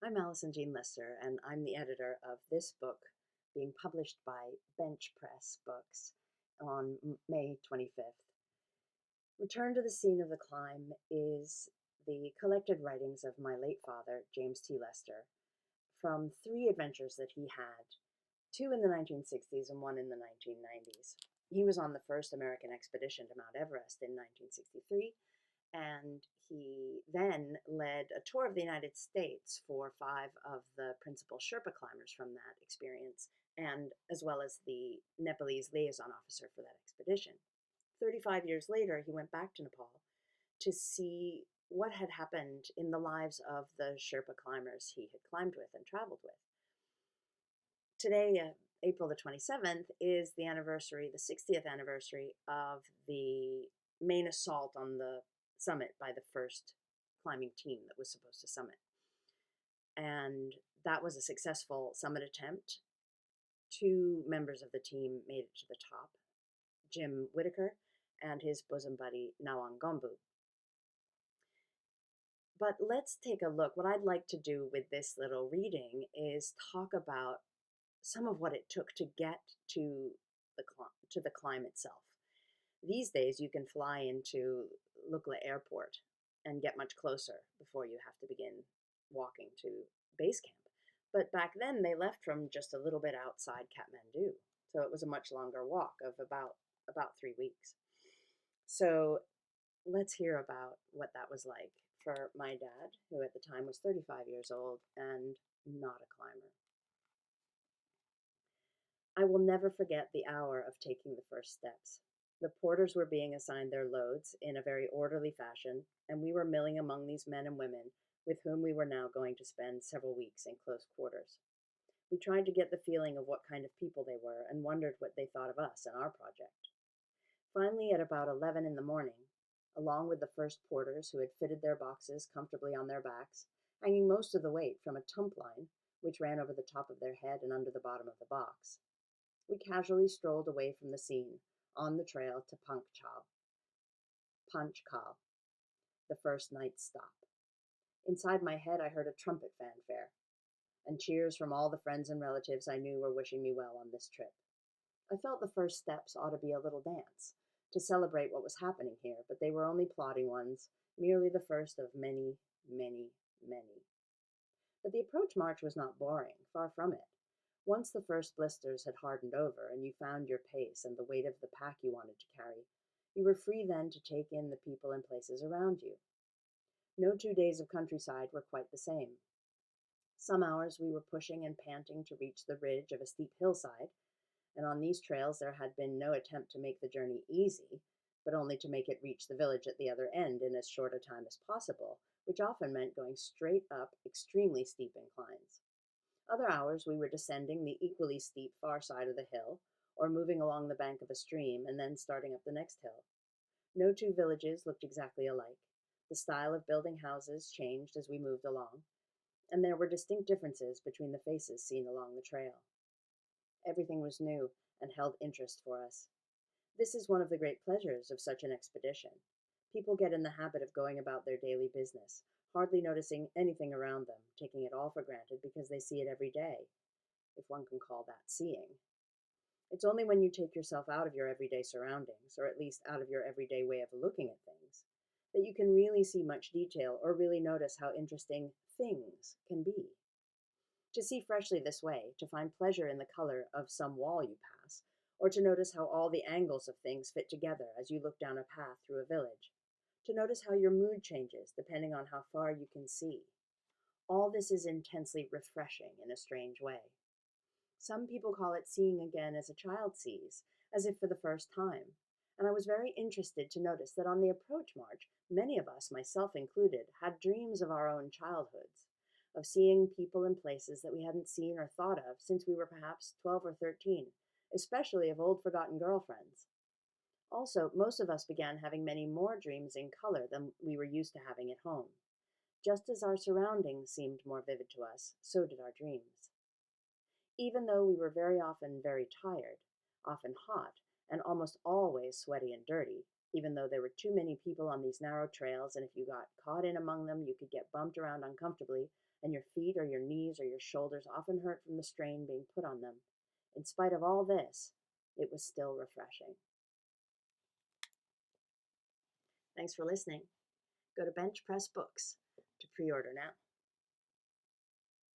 I'm Alison Jean Lester, and I'm the editor of this book being published by Bench Press Books on May 25th. Return to the Scene of the Climb is the collected writings of my late father, James T. Lester, from three adventures that he had, two in the 1960s and one in the 1990s. He was on the first American expedition to Mount Everest in 1963, and he then led a tour of the United States for five of the principal Sherpa climbers from that experience, and as well as the Nepalese liaison officer for that expedition. 35 years later, he went back to Nepal to see what had happened in the lives of the Sherpa climbers he had climbed with and traveled with. Today, April the 27th, is the 60th anniversary of the main assault on the summit by the first climbing team that was supposed to summit. And that was a successful summit attempt. Two members of the team made it to the top, Jim Whitaker and his bosom buddy, Nawang Gombu. But let's take a look. What I'd like to do with this little reading is talk about some of what it took to get to the climb itself. These days, you can fly into Lukla Airport and get much closer before you have to begin walking to base camp. But back then, they left from just a little bit outside Kathmandu, so it was a much longer walk of about 3 weeks. So let's hear about what that was like for my dad, who at the time was 35 years old and not a climber. I will never forget the hour of taking the first steps. The porters were being assigned their loads in a very orderly fashion, and we were milling among these men and women with whom we were now going to spend several weeks in close quarters. We tried to get the feeling of what kind of people they were and wondered what they thought of us and our project. Finally, at about 11 in the morning, along with the first porters who had fitted their boxes comfortably on their backs, hanging most of the weight from a tump line which ran over the top of their head and under the bottom of the box, we casually strolled away from the scene on the trail to Panchkal, the first night's stop. Inside my head, I heard a trumpet fanfare, and cheers from all the friends and relatives I knew were wishing me well on this trip. I felt the first steps ought to be a little dance to celebrate what was happening here, but they were only plodding ones, merely the first of many, many, many. But the approach march was not boring, far from it. Once the first blisters had hardened over and you found your pace and the weight of the pack you wanted to carry, you were free then to take in the people and places around you. No 2 days of countryside were quite the same. Some hours we were pushing and panting to reach the ridge of a steep hillside, and on these trails there had been no attempt to make the journey easy, but only to make it reach the village at the other end in as short a time as possible, which often meant going straight up extremely steep inclines. Other hours we were descending the equally steep far side of the hill, or moving along the bank of a stream and then starting up the next hill. No two villages looked exactly alike. The style of building houses changed as we moved along, and there were distinct differences between the faces seen along the trail. Everything was new and held interest for us. This is one of the great pleasures of such an expedition. People get in the habit of going about their daily business, hardly noticing anything around them, taking it all for granted because they see it every day, if one can call that seeing. It's only when you take yourself out of your everyday surroundings, or at least out of your everyday way of looking at things, that you can really see much detail or really notice how interesting things can be. To see freshly this way, to find pleasure in the color of some wall you pass, or to notice how all the angles of things fit together as you look down a path through a village, to notice how your mood changes depending on how far you can see. All this is intensely refreshing in a strange way. Some people call it seeing again as a child sees, as if for the first time, and I was very interested to notice that on the approach march, many of us, myself included, had dreams of our own childhoods, of seeing people and places that we hadn't seen or thought of since we were perhaps 12 or 13, especially of old forgotten girlfriends. Also, most of us began having many more dreams in color than we were used to having at home. Just as our surroundings seemed more vivid to us, so did our dreams. Even though we were very often very tired, often hot, and almost always sweaty and dirty, even though there were too many people on these narrow trails, and if you got caught in among them, you could get bumped around uncomfortably, and your feet or your knees or your shoulders often hurt from the strain being put on them. In spite of all this, it was still refreshing. Thanks for listening. Go to Bench Press Books to pre-order now.